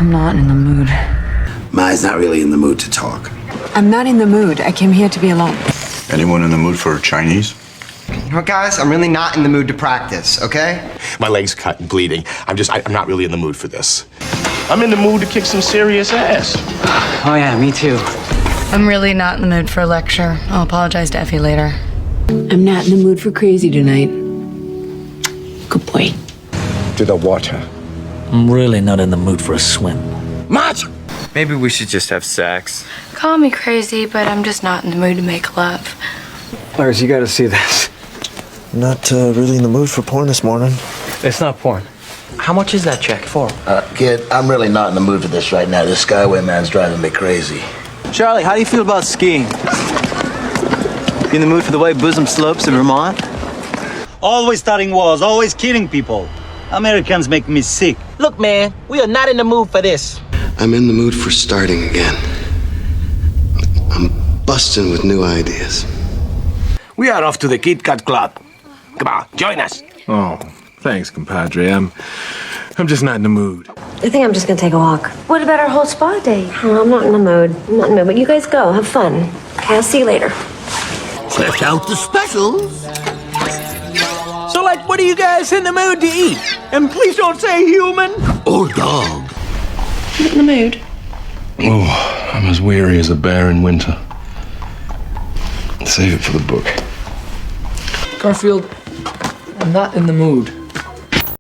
I'm not in the mood. Mai's not really in the mood to talk. I'm not in the mood. I came here to be alone. Anyone in the mood for Chinese? You know what, guys? I'm really not in the mood to practice, okay? My leg's cut and bleeding. I'm not really in the mood for this. I'm in the mood to kick some serious ass. Oh yeah, me too. I'm really not in the mood for a lecture. I'll apologize to Effie later. I'm not in the mood for crazy tonight. Good boy. To the water. I'm really not in the mood for a swim. Macho! Maybe we should just have sex. Call me crazy, but I'm just not in the mood to make love. Lars, you gotta see this. Not really in the mood for porn this morning. It's not porn. How much is that check for? Kid, I'm really not in the mood for this right now. This Skyway man's driving me crazy. Charlie, how do you feel about skiing? You in the mood for the white bosom slopes of Vermont? Always starting wars, always killing people. Americans make me sick. Look, man, we are not in the mood for this. I'm in the mood for starting again. I'm busting with new ideas. We are off to the Kit Kat Club. Come on, join us. Oh, thanks, compadre. I'm just not in the mood. I think I'm just gonna take a walk. What about our whole spa day? Oh, I'm not in the mood. I'm not in the mood, but you guys go, have fun. Okay, I'll see you later. Check out the specials. So, like, what are you guys in the mood to eat? And please don't say human. Or dog. In the mood? Oh, I'm as weary as a bear in winter. Save it for the book. Garfield, I'm not in the mood.